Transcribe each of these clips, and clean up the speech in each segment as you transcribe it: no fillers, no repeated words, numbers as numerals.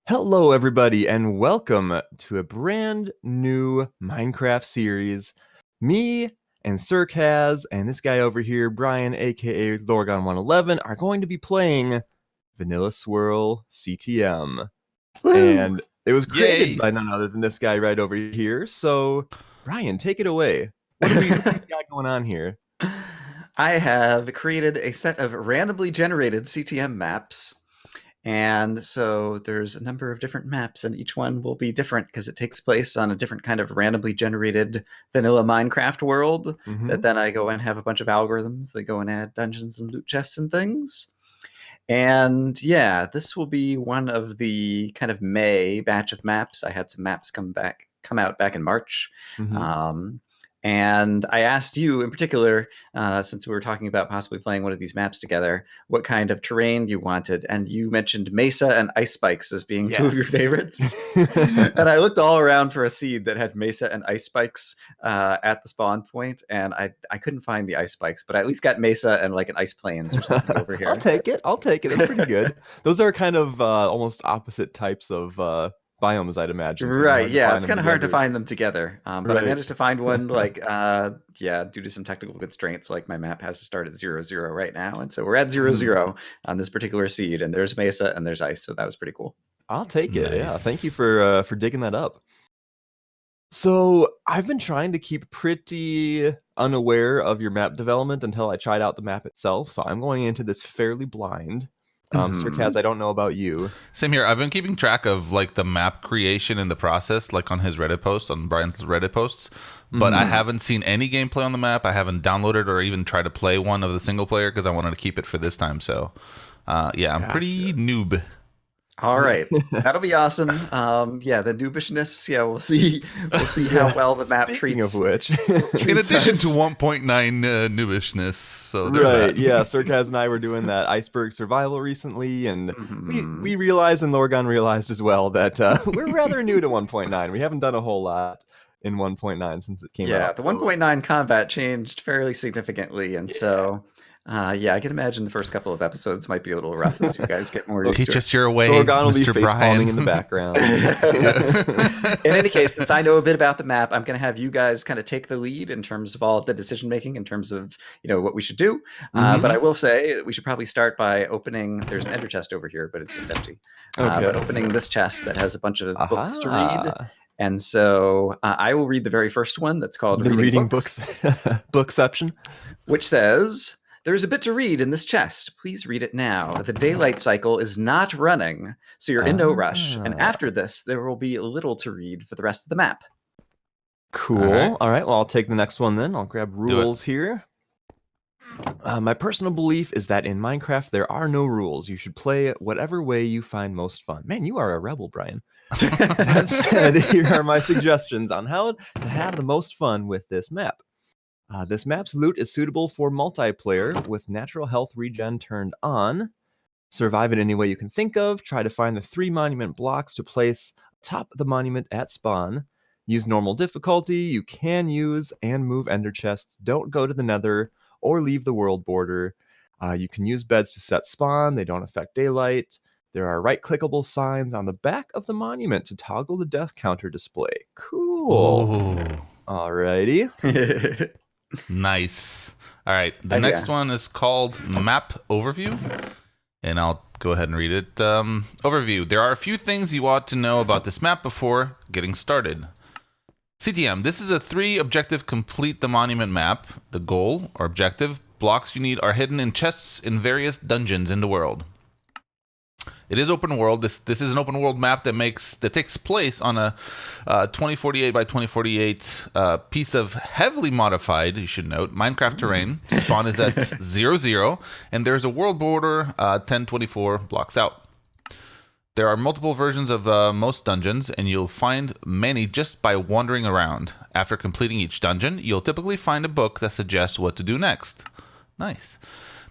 Hello, everybody, and welcome to a brand new Minecraft series. Me and Syrkaz and this guy over here, Brian, aka Lorgon111, are going to be playing Vanilla Swirl CTM. Woo! And it was created Yay. by none other than this guy right over here. So, Brian, take it away. What do we got going on here? I have created a set of randomly generated CTM maps. And so there's a number of different maps, and each one will be different because it takes place on a different kind of randomly generated vanilla Minecraft world that then I go and have a bunch of algorithms that go and add dungeons and loot chests and things. And yeah, this will be one of the kind of May batch of maps. I had some maps come out back in March. And I asked you in particular, since we were talking about possibly playing one of these maps together, what kind of terrain you wanted. And you mentioned Mesa and Ice Spikes as being two of your favorites. And I looked all around for a seed that had Mesa and Ice Spikes at the spawn point, and I couldn't find the Ice Spikes, but I at least got Mesa and like an Ice Plains or something over here. I'll take it. That's pretty good. Those are kind of almost opposite types of biomes, I'd imagine. So right, yeah, it's kind of hard to find them together. But Right. I managed to find one, like, due to some technical constraints, like my map has to start at 0-0 right now. And so we're at 0-0 on this particular seed, and there's Mesa and there's Ice, so that was pretty cool. I'll take it. Nice. Yeah, thank you for digging that up. So I've been trying to keep pretty unaware of your map development until I tried out the map itself. So I'm going into this fairly blind. Syrkaz, I don't know about you. Same here. I've been keeping track of like the map creation in the process, like on his Reddit post, on Brian's Reddit posts. But I haven't seen any gameplay on the map. I haven't downloaded or even tried to play one of the single player because I wanted to keep it for this time. So, yeah, I'm pretty noob. All right, that'll be awesome. Yeah, the noobishness. Yeah, we'll see how well the map Speaking treats. of which, In addition us. to 1.9 noobishness. So there's right, that. yeah, Syrkaz and I were doing that iceberg survival recently, and we realized, and Lorgon realized as well, that we're rather new to 1.9. We haven't done a whole lot in 1.9 since it came out. Yeah, the 1.9 combat changed fairly significantly, and so I can imagine the first couple of episodes might be a little rough as you guys get more used Teach to us your ways, Lorgon will be Mr. face Brian. palming in the background. In any case, since I know a bit about the map, I'm going to have you guys kind of take the lead in terms of all the decision making, in terms of what we should do. But I will say that we should probably start by opening. There's an ender chest over here, but it's just empty. But opening this chest that has a bunch of books to read. And so I will read the very first one that's called the reading Books, bookception, which says, "There's a bit to read in this chest. Please read it now. The daylight cycle is not running, so you're in no rush. And after this, there will be little to read for the rest of the map." Cool. All right. Well, I'll take the next one then. I'll grab rules here. My personal belief is that in Minecraft, there are no rules. You should play whatever way you find most fun. Man, you are a rebel, Brian. That said, here are my suggestions on how to have the most fun with this map. This map's loot is suitable for multiplayer with natural health regen turned on. Survive it any way you can think of. Try to find the 3 monument blocks to place atop the monument at spawn. Use normal difficulty. You can use and move ender chests. Don't go to the nether or leave the world border. You can use beds to set spawn. They don't affect daylight. There are right-clickable signs on the back of the monument to toggle the death counter display. Cool. Alrighty. Nice. All right. The next one is called Map Overview, and I'll go ahead and read it. Overview. There are a few things you ought to know about this map before getting started. CTM. This is a 3-objective complete the monument map. The goal or objective blocks you need are hidden in chests in various dungeons in the world. It is open world. This is an open world map that takes place on a 2048 by 2048 piece of heavily modified, you should note, Minecraft terrain. Spawn is at 0-0, and there's a world border 1024 blocks out. There are multiple versions of most dungeons, and you'll find many just by wandering around. After completing each dungeon, you'll typically find a book that suggests what to do next. Nice.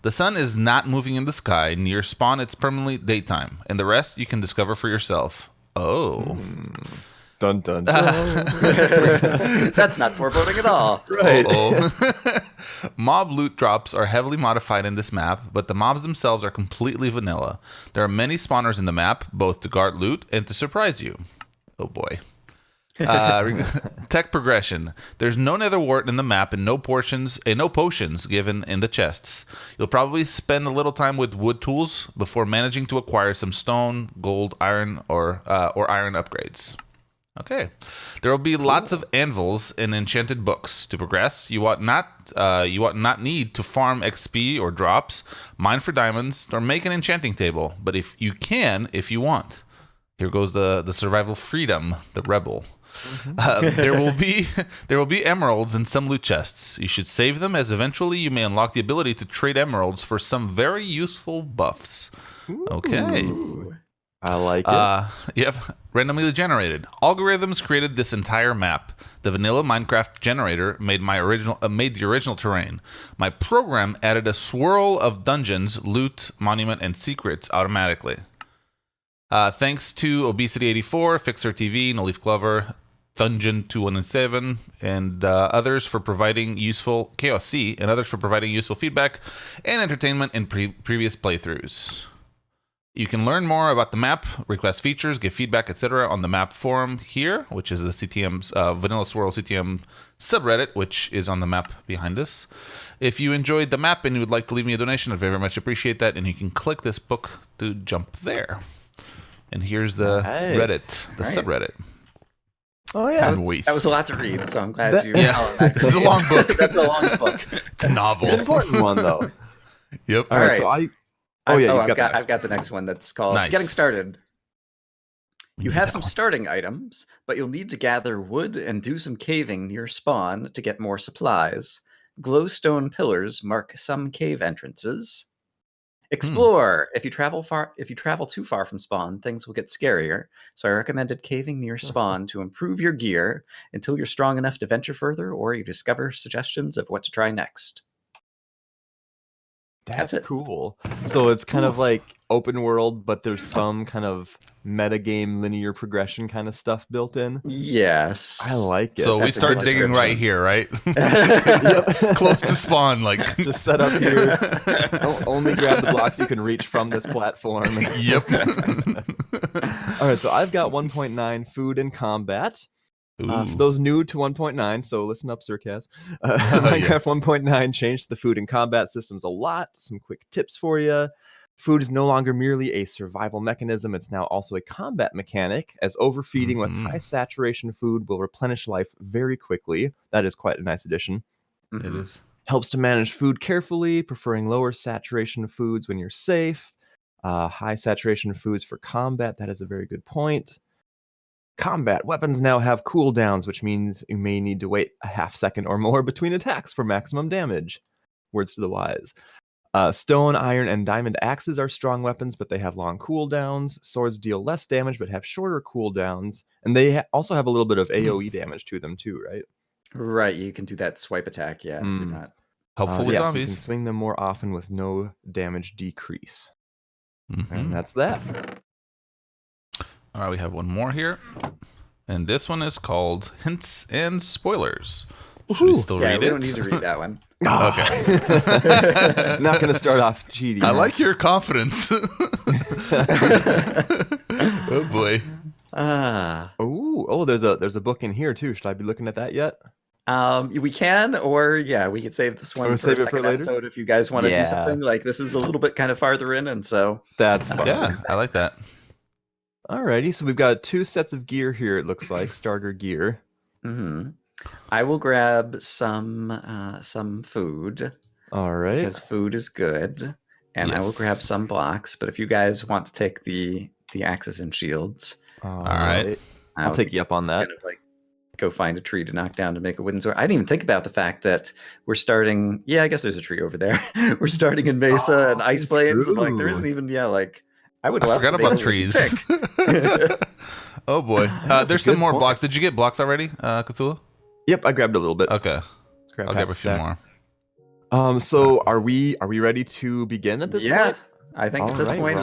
The sun is not moving in the sky. Near spawn, it's permanently daytime, and the rest you can discover for yourself. Oh. Dun dun dun. That's not foreboding at all. Right. Mob loot drops are heavily modified in this map, but the mobs themselves are completely vanilla. There are many spawners in the map, both to guard loot and to surprise you. Oh boy. Tech progression. There's no nether wart in the map and no potions given in the chests. You'll probably spend a little time with wood tools before managing to acquire some stone, gold, iron, or iron upgrades. Okay. There will be lots of anvils and enchanted books. To progress, you ought not need to farm XP or drops, mine for diamonds, or make an enchanting table. But if you want. Here goes the survival freedom, the rebel. There will be emeralds in some loot chests. You should save them, as eventually you may unlock the ability to trade emeralds for some very useful buffs. Okay. Ooh. I like it. Yep. Randomly generated. Algorithms created this entire map. The vanilla Minecraft generator made the original terrain. My program added a swirl of dungeons, loot, monument, and secrets automatically. Thanks to Obesity84, Fixer TV, No Leaf Clover, Dungeon217, and others for providing useful feedback and entertainment in previous playthroughs. You can learn more about the map, request features, give feedback, etc. on the map forum here, which is the CTM's Vanilla Swirl CTM subreddit, which is on the map behind us. If you enjoyed the map and you would like to leave me a donation, I'd very much appreciate that, and you can click this book to jump there. And here's the Reddit, the subreddit. Oh yeah, that was a lot to read, so I'm glad you. This is a long book. That's a long book. It's a novel. It's an important one though. Yep. All right. So I've got the next one that's called Getting Started. You have some starting items, but you'll need to gather wood and do some caving near spawn to get more supplies. Glowstone pillars mark some cave entrances. Explore. If you travel too far from spawn, things will get scarier. So I recommended caving near spawn to improve your gear until you're strong enough to venture further, or you discover suggestions of what to try next. That's cool. So it's kind of like open world, but there's some kind of metagame linear progression kind of stuff built in. Yes. I like it. So we start digging right here, right? Close to spawn, like. Just set up here. Only grab the blocks you can reach from this platform. Yep. All right, so I've got 1.9 food and combat. For those new to 1.9, so listen up, Syrkaz. Minecraft 1.9 changed the food and combat systems a lot. Some quick tips for you. Food is no longer merely a survival mechanism. It's now also a combat mechanic, as overfeeding with high saturation food will replenish life very quickly. That is quite a nice addition. It is. Helps to manage food carefully, preferring lower saturation foods when you're safe. High saturation foods for combat. That is a very good point. Combat weapons now have cooldowns, which means you may need to wait a half second or more between attacks for maximum damage. Words to the wise. Stone, iron, and diamond axes are strong weapons, but they have long cooldowns. Swords deal less damage, but have shorter cooldowns. And they also have a little bit of AoE damage to them too, right? Right, you can do that swipe attack, yeah, if you're not. Helpful with zombies. So you can swing them more often with no damage decrease. And that's that. All right, we have one more here. And this one is called Hints and Spoilers. Should we still read it? We don't need to read that one. Okay. Not going to start off cheating. I like your confidence. Oh, boy. There's a book in here, too. Should I be looking at that yet? We can, or we could save this one for a second episode if you guys want to do something. Like, this is a little bit kind of farther in, and so... That's fine. Yeah, I like that. Alrighty, so we've got 2 sets of gear here, it looks like. Starter gear. I will grab some food. All right. Because food is good. And I will grab some blocks. But if you guys want to take the axes and shields. All right. I'll take you up on that. Kind of like go find a tree to knock down to make a wooden sword. I didn't even think about the fact that we're starting... Yeah, I guess there's a tree over there. We're starting in Mesa and Ice Plains. And like there isn't even... Yeah, like... I forgot about trees. Oh boy. There's some more blocks. Did you get blocks already, Cthulhu? Yep, I grabbed a little bit. Okay. I'll grab a few more. So are we ready to begin at this point? I think at this point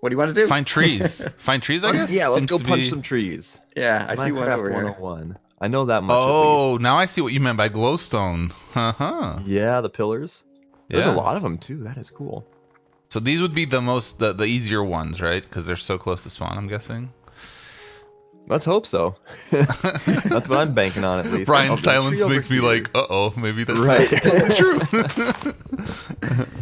What do you want to do? Find trees. Find trees, I guess? Yeah, let's Seems go to punch be- some trees. Yeah, I see one Minecraft over here. 101. I know that much at Oh, least. now I see what you meant by glowstone. Uh-huh. Yeah, the pillars. There's Yeah. a lot of them too. That is cool. So these would be the easier ones, right? Because they're so close to spawn, I'm guessing. Let's hope so. That's what I'm banking on, at least. Brian's there's a silence tree over makes me here. like, uh-oh, maybe that's Right. not true.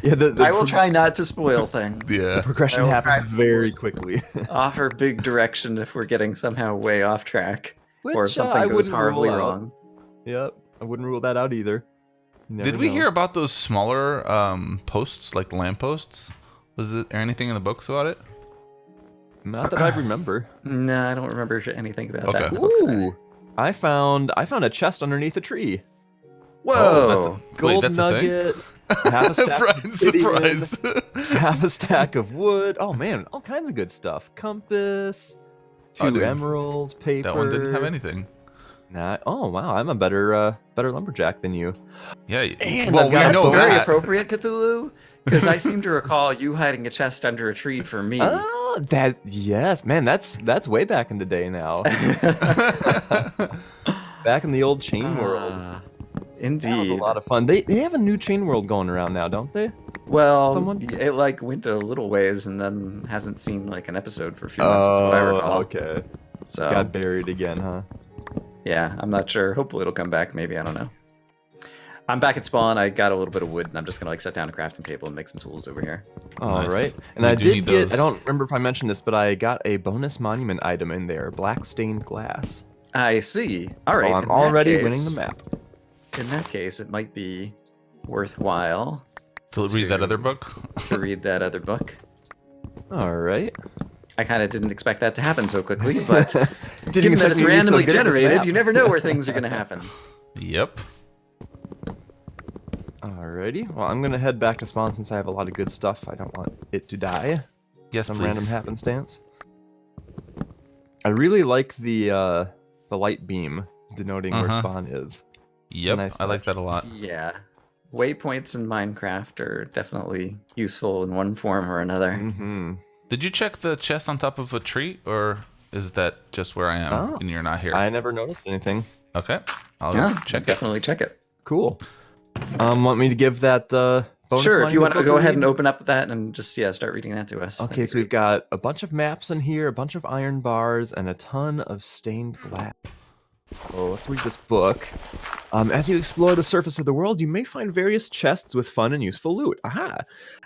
Yeah, the I will try not to spoil things. Yeah. progression I will happens try- very quickly. Offer big direction if we're getting somehow way off track, or if Which, something I goes wouldn't horribly rule out. wrong. Yep, I wouldn't rule that out either. You never Did we know. hear about those smaller posts, like lampposts? Was there anything in the books about it? Not that I remember. No, I don't remember anything about Okay. that. in the books either. Ooh, I found a chest underneath a tree. Whoa! Oh, Gold that's a thing? nugget. Half a stack of Brian's obsidian, surprise. half a stack of wood. Oh man, all kinds of good stuff. Compass, Oh, 2 dude. emeralds, paper. That one didn't have anything. Nah. Oh wow, I'm a better lumberjack than you. Yeah. And well, I've we got know That's very that. appropriate, Cthulhu, because I seem to recall you hiding a chest under a tree for me. Oh, yes, man. That's way back in the day now. Back in the old chain world. Indeed. That was a lot of fun. They have a new chain world going around now, don't they? Well, Someone? it like went a little ways and then hasn't seen like an episode for a few months, is what I recall. okay. So Got buried again, huh? yeah, I'm not sure. Hopefully it'll come back. Maybe, I don't know. I'm back at spawn. I got a little bit of wood, and I'm just gonna like set down a crafting table and make some tools over here. All Nice. right. And We I do did need get, those. I don't remember if I mentioned this, but I got a bonus monument item in there, black stained glass. I see. All right. So I'm in that already winning case- the map. In that case, it might be worthwhile To read that other book? to read that other book. All right. I kind of didn't expect that to happen so quickly, but Didn't given that expect it's me to be so randomly good at this generated, map. you never know where things are going to happen. Yep. Alrighty. Well, I'm gonna head back to spawn since I have a lot of good stuff. I don't want it to die. Yes, Some please. random happenstance. I really like the light beam denoting where Uh-huh. spawn is. Yep, nice I like touch. that a lot. Yeah. Waypoints in Minecraft are definitely useful in one form or another. Mm-hmm. Did you check the chest on top of a tree, or is that just where I am Oh. and you're not here? I never noticed anything. Okay, I'll Yeah, check it. definitely check it. Cool. Want me to give that bonus Sure, if you monument want to book go a ahead and read? open up that and just start reading that to us. Okay, so we've got a bunch of maps in here, a bunch of iron bars, and a ton of stained glass. So let's read this book. As you explore the surface of the world, you may find various chests with fun and useful loot. Aha!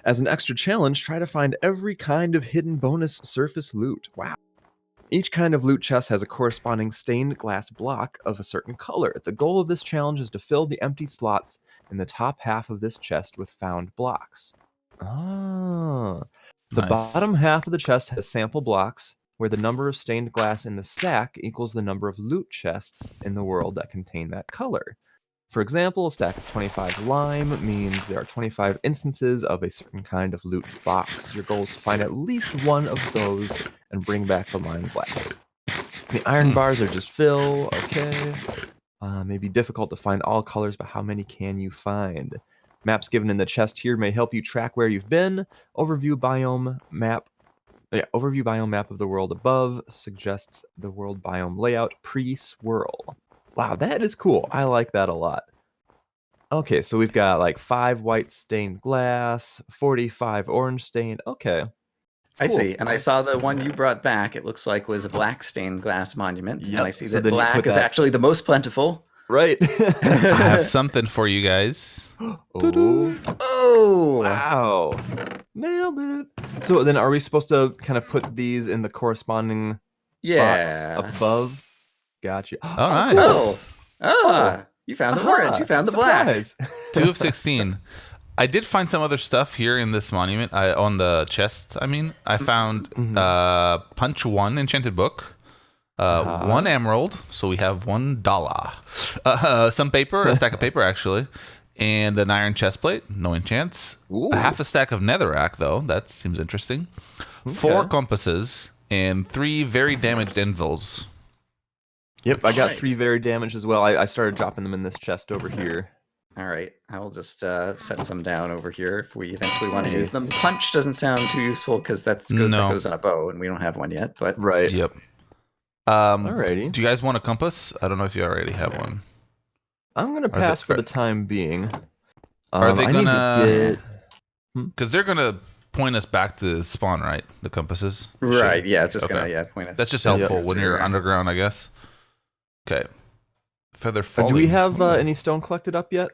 As an extra challenge, try to find every kind of hidden bonus surface loot. Wow. Each kind of loot chest has a corresponding stained glass block of a certain color. The goal of this challenge is to fill the empty slots in the top half of this chest with found blocks. Ah. The Nice. bottom half of the chest has sample blocks, where the number of stained glass in the stack equals the number of loot chests in the world that contain that color. For example, a stack of 25 lime means there are 25 instances of a certain kind of loot box. Your goal is to find at least one of those and bring back the lime glass. The iron bars are just fill, okay. May be difficult to find all colors, but how many can you find? Maps given in the chest here may help you track where you've been. Overview biome map of the world above suggests the world biome layout pre-swirl. Wow, that is cool. I like that a lot. Okay, so we've got like 5 white stained glass, 45 orange stained. Okay. I Cool. see, and I saw the one you brought back. It looks like was a black stained glass monument, Yep, and I see so that then you black put is that- actually the most plentiful. Right. I have something for you guys. Oh, Oh, wow. Nailed it. So then are we supposed to kind of put these in the corresponding yeah. spots above? Gotcha. Oh, nice. Oh, you found the orange. Aha, You found the black. surprise. 2 of 16. I did find some other stuff here in this monument. On the chest, I found Punch 1 enchanted book, 1 emerald, so we have $1. Some paper, a stack of paper actually, and an iron chest plate, no enchants. Ooh. A half a stack of netherrack though, that seems interesting. 4 compasses and 3 very damaged anvils. Yep, I got Right. 3 very damaged as well. I started dropping them in this chest over here. All right, I will just set some down over here if we eventually want to use them. Punch doesn't sound too useful because that goes on a bow, and we don't have one yet. But right. Yep. Alrighty. Do you guys want a compass? I don't know if you already have one. I'm gonna pass for the time being. Are they gonna? I need to get... Because they're gonna point us back to spawn, right? The compasses. Right. Yeah, it's just gonna point us. That's just helpful when you're underground, I guess. Okay. Feather falling. Do we have any stone collected up yet?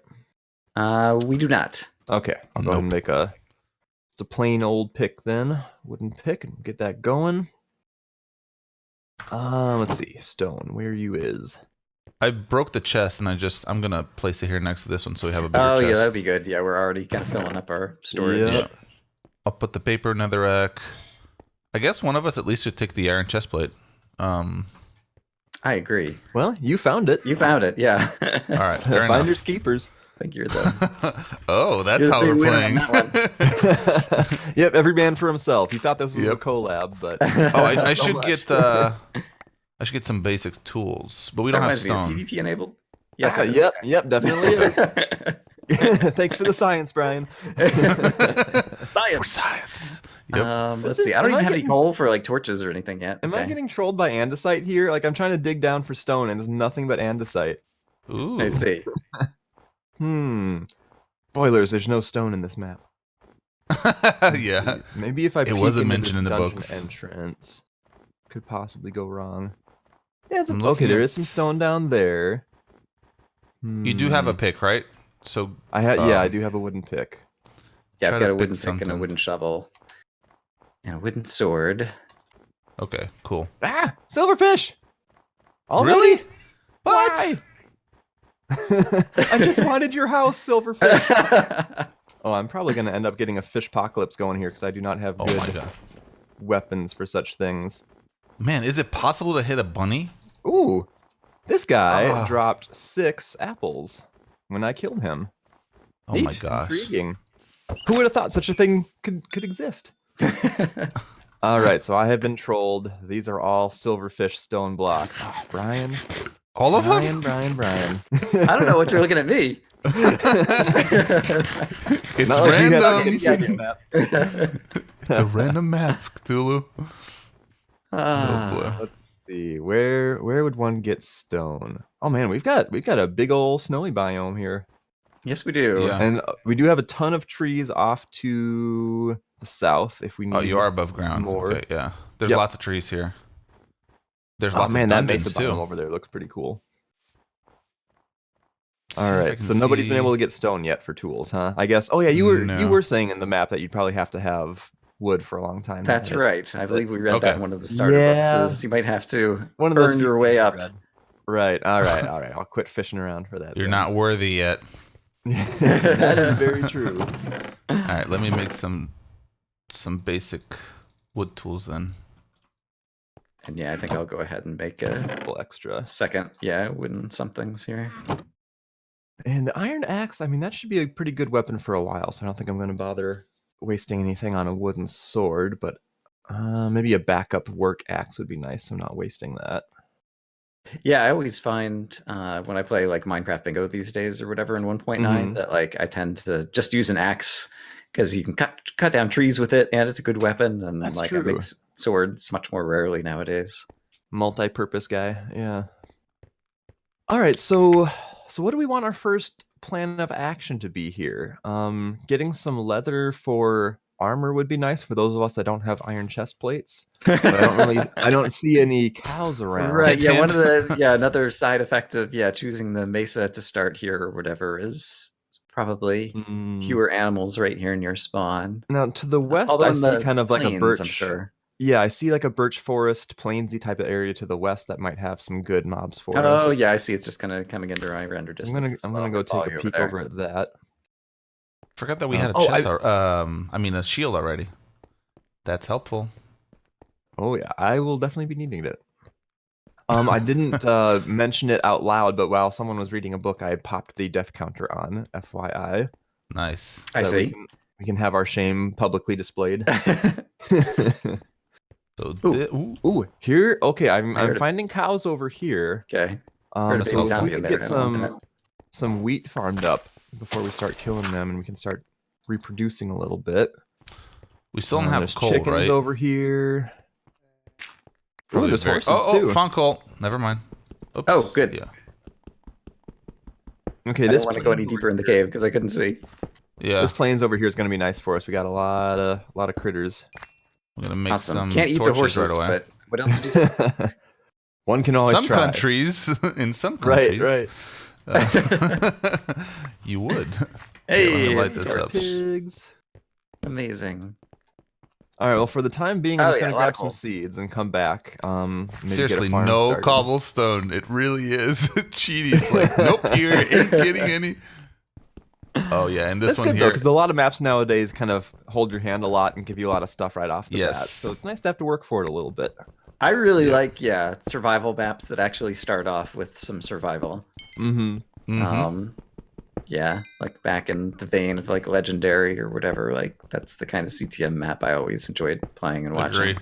We do not. Okay, I'll go ahead and make it's a plain old pick then. Wooden pick, and get that going. Let's see. Stone, where you is? I broke the chest, and I'm gonna place it here next to this one, so we have a bigger chest. Oh yeah, that'd be good. Yeah, we're already kind of filling up our storage. Yep. I'll put the paper netherrack. I guess one of us at least should take the iron chest plate. I agree. Well, you found it. You found it, yeah. All right, fair Finders keepers. I think you're the... Oh, that's how we're playing. Yep, every man for himself. You thought this was a collab, but I should get I should get some basic tools, but we don't have stone. Is PvP enabled? Yes. Yep, definitely is. Thanks for the science, Brian. For science. Yep. Let's see. I don't even have any coal for like torches or anything yet. Am I getting trolled by andesite here? Like I'm trying to dig down for stone and there's nothing but andesite. Ooh. I see. Spoilers, there's no stone in this map. Yeah. Maybe if I it wasn't mentioned in the dungeon books. Entrance could possibly go wrong. Yeah, okay, there is some stone down there. You do have a pick, right? So I do have a wooden pick. Yeah, I've got a wooden pick and a wooden shovel. And a wooden sword. Okay, cool. Ah! Silverfish! Already? Really? What? I just wanted your house, Silverfish. Oh, I'm probably going to end up getting a fish apocalypse going here because I do not have good weapons for such things. Man, is it possible to hit a bunny? Ooh, this guy dropped 6 apples when I killed him. Oh Neat. My gosh. Intriguing. Who would have thought such a thing could exist? All right, so I have been trolled. These are all silverfish stone blocks. Oh, Brian. All of them? Brian. I don't know what you're looking at me. It's not random. Map. It's a random map, Cthulhu. Oh boy. Let's see. Where would one get stone? Oh man, we've got a big old snowy biome here. Yes, we do. Yeah. And we do have a ton of trees off to the south if we need. Oh, you are above ground. More. Okay, yeah. There's lots of trees here. There's lots of that dungeons mesa too. biome over there looks pretty cool. All right, so nobody's been able to get stone yet for tools, huh? I guess. Oh yeah, you were saying in the map that you'd probably have to have wood for a long time. That's right. I believe we read that in one of the starter books. You might have to earn your way up. Right. All right. I'll quit fishing around for that. You're not worthy yet. That is very true. All right, let me make some basic wood tools then. And yeah, I think I'll go ahead and make a couple extra second, wooden somethings here. And the iron axe, I mean, that should be a pretty good weapon for a while, so I don't think I'm going to bother wasting anything on a wooden sword, but maybe a backup work axe would be nice, so I'm not wasting that. Yeah, I always find when I play like Minecraft Bingo these days or whatever in 1.9 that like I tend to just use an axe because you can cut down trees with it and it's a good weapon, and that's like true. I make swords much more rarely nowadays. Multi-purpose guy, yeah. All right, so what do we want our first plan of action to be here? Getting some leather for armor would be nice for those of us that don't have iron chest plates. But I don't see any cows around. Right, yeah, one of the another side effect of choosing the mesa to start here or whatever is probably fewer animals right here in your spawn. Now to the west I see kind of like a birch. I'm sure. Yeah, I see like a birch forest, plainsy type of area to the west that might have some good mobs for us. Oh yeah, I see. It's just kind of coming into our render distance. I'm gonna go take a peek over at that. Forgot that we had a chest. A shield already. That's helpful. Oh yeah, I will definitely be needing it. I didn't mention it out loud, but while someone was reading a book, I popped the death counter on. FYI. Nice. I see. We can have our shame publicly displayed. Ooh, here. Okay, I'm finding cows over here. Okay. So if we could get some wheat farmed up, before we start killing them, and we can start reproducing a little bit. We still don't have there's coal, chickens right? over here. Probably There's horses too. Found coal. Never mind. Oops. Oh, good. Yeah. Okay, I this don't want to go any deeper in the cave because I couldn't see. Yeah. This plains over here is going to be nice for us. We got a lot of critters. I'm gonna make Awesome. some Can't eat the torches horses, right away. but what else did you say? One can always Some try. countries, in some countries, Right. you would. Hey, Let me light this up. Pigs. Amazing. All right. Well, for the time being, I'm just yeah, gonna a lot grab of some coal. seeds and come back. Maybe Seriously, get a farm no started. cobblestone. It really is cheaty. It's like, nope, you ain't getting any. Oh yeah, and this That's one good though, here. because a lot of maps nowadays kind of hold your hand a lot and give you a lot of stuff right off the bat. Yes. So it's nice to have to work for it a little bit. I really like survival maps that actually start off with some survival. Mhm. Yeah, like back in the vein of like Legendary or whatever. Like that's the kind of CTM map I always enjoyed playing and watching. Agree.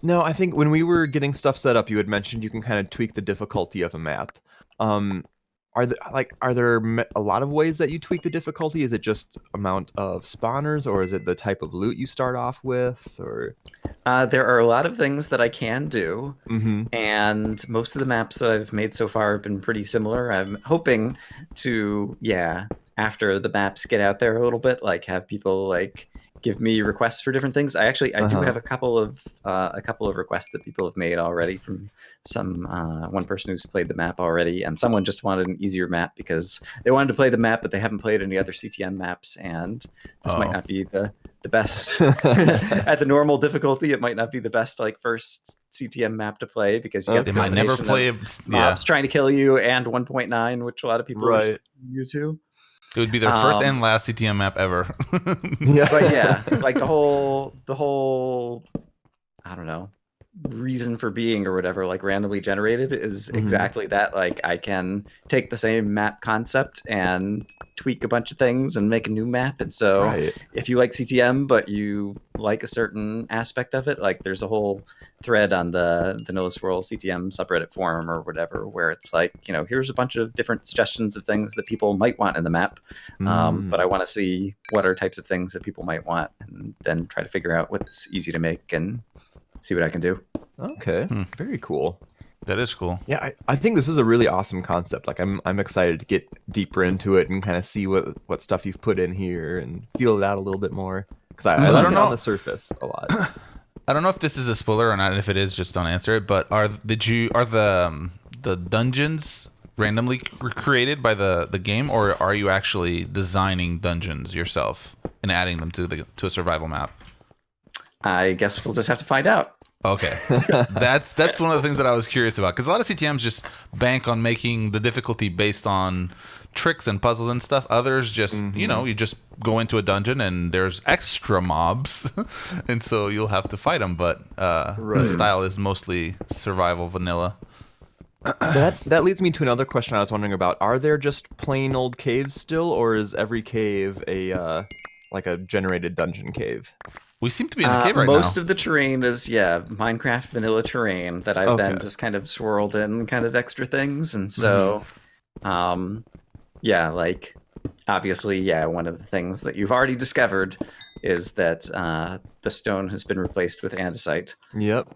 No, I think when we were getting stuff set up, you had mentioned you can kind of tweak the difficulty of a map. Are there a lot of ways that you tweak the difficulty? Is it just amount of spawners, or is it the type of loot you start off with, or? There are a lot of things that I can do, Mm-hmm. and most of the maps that I've made so far have been pretty similar. I'm hoping to, after the maps get out there a little bit, like have people like give me requests for different things. I do have a couple of requests that people have made already from some one person who's played the map already, and someone just wanted an easier map because they wanted to play the map, but they haven't played any other CTM maps, and this might not be the best at the normal difficulty. It might not be the best like first CTM map to play because you got They the might never combination play. of mobs trying to kill you and 1.9, which a lot of people are new to. It would be their first and last CTM map ever. Yeah. But yeah, like the whole I don't know, reason for being or whatever, like randomly generated is exactly that. Like I can take the same map concept and tweak a bunch of things and make a new map. And so if you like CTM but you like a certain aspect of it, like there's a whole thread on the Vanilla Swirl CTM subreddit forum or whatever where it's like, here's a bunch of different suggestions of things that people might want in the map, but I want to see what are types of things that people might want and then try to figure out what's easy to make and see what I can do. Okay, very cool. That is cool. Yeah, I think this is a really awesome concept. Like I'm excited to get deeper into it and kind of see what stuff you've put in here and feel it out a little bit more. Because I like it on the surface a lot. I don't know if this is a spoiler or not. And if it is, just don't answer it. But are the dungeons randomly created by the game, or are you actually designing dungeons yourself and adding them to a survival map? I guess we'll just have to find out. Okay, that's one of the things that I was curious about, because a lot of CTMs just bank on making the difficulty based on tricks and puzzles and stuff. Others just you just go into a dungeon and there's extra mobs, and so you'll have to fight them. But the style is mostly survival vanilla. That leads me to another question I was wondering about. Are there just plain old caves still, or is every cave a generated dungeon cave? We seem to be in a cave right now. Most of the terrain is, Minecraft vanilla terrain that I've then just kind of swirled in kind of extra things. And so, like, obviously, one of the things that you've already discovered is that the stone has been replaced with andesite. Yep.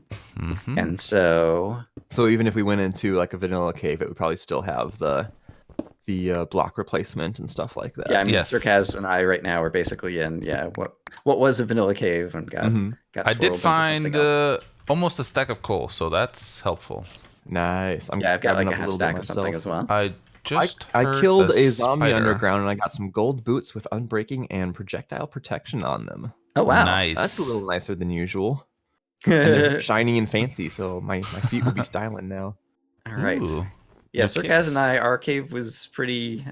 And so even if we went into like a vanilla cave, it would probably still have the block replacement and stuff like that. Yeah, I mean, Syrkaz and I right now are basically in what was a vanilla cave and got I did find almost a stack of coal, so that's helpful. Nice. I've got like a half stack of something as well. I killed a zombie underground and I got some gold boots with unbreaking and projectile protection on them. Oh wow, nice. That's a little nicer than usual. And they're shiny and fancy, so my feet will be styling now. All right. Ooh. Yeah, Syrkaz and our cave was pretty,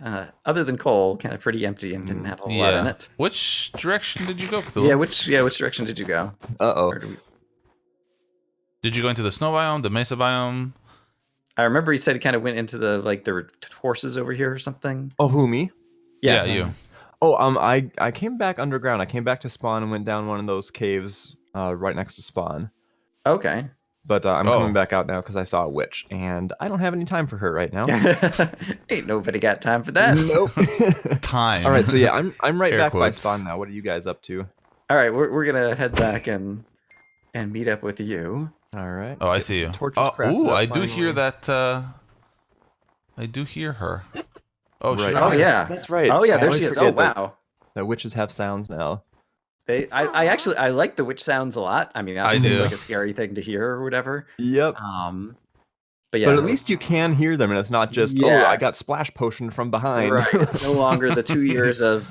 other than coal, kind of pretty empty and didn't have a whole lot in it. Which direction did you go, Cthulhu? Which direction did you go? Did you go into the snow biome, the mesa biome? I remember he said he kind of went into there were horses over here or something. Oh, who, me? Yeah, you. Oh, I came back underground. I came back to spawn and went down one of those caves right next to spawn. Okay. But I'm coming back out now because I saw a witch, and I don't have any time for her right now. Ain't nobody got time for that. Nope. Time. All right, so yeah, I'm right Air back quotes. by spawn now. What are you guys up to? All right, we're gonna head back and meet up with you. All right. Oh, I Get see some you. torches crafted Ooh, up I do hear finally. that. I do hear her. Oh, Right. shit. Oh yeah, That's right. Oh yeah, I there always she is. forget Oh wow. that witches have sounds now. I actually like the witch sounds a lot. I mean, I obviously it's do. like a scary thing to hear or whatever. Yep. But yeah, But at least you can hear them, and it's not just, oh, I got Yes. splash potion from behind. right. It's no longer the 2 years of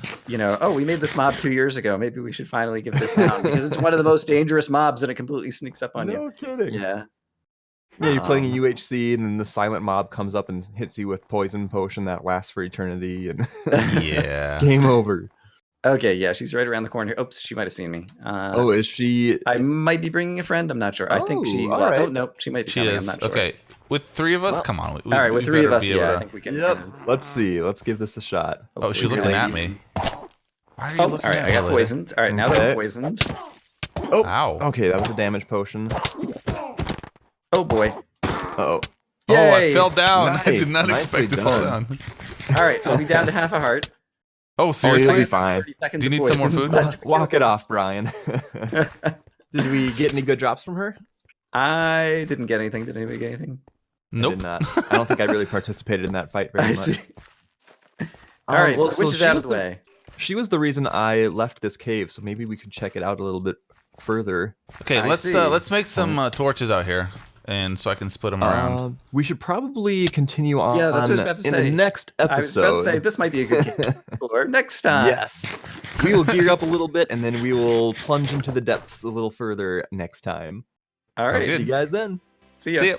oh, we made this mob 2 years ago. Maybe we should finally give this sound because it's one of the most dangerous mobs and it completely sneaks up on you. No kidding. Yeah. Yeah, you're playing a UHC, and then the silent mob comes up and hits you with poison potion that lasts for eternity, and Yeah. game over. Okay, yeah, she's right around the corner. Oops, she might have seen me. Oh, is she? I might be bringing a friend. I'm not sure. I think she. all Oh right. no, she might be She coming. is. I'm not sure. Okay. With 3 of us, Well, come on. All right, with 3 of better us, be able yeah, I to- think we can. Yep. Let's see. Let's give this a shot. Oh, she's hopefully looking we at can- me. Why are you Oh, all looking right, at I me, got lady? poisoned. All right, now that Okay. I'm poisoned. Oh. Ow. Okay, that was a damage potion. Oh boy. Uh-oh. Oh, I Yay! fell down. I did Nice, not nicely expect to fall done. down. All right, I'll be down to half a heart. Oh, Oh, seriously? you'll be fine. 30 seconds Do you of need some more poison, food? but- Walk it off, Brian. Did we get any good drops from her? I didn't get anything. Did anybody get anything? I Nope. did not. I don't think I really participated in that fight very I much. see. All right, well, which so is she out was of the way. She was the reason I left this cave, so maybe we could check it out a little bit further. Okay, I let's see. make some torches out here, and so I can split them around. We should probably continue on Yeah, that's what I was about to in say. the next episode. I was about to say this might be a good game for next time. Yes. We will gear up a little bit, and then we will plunge into the depths a little further next time. All right. Sounds See you guys then. See ya. See ya.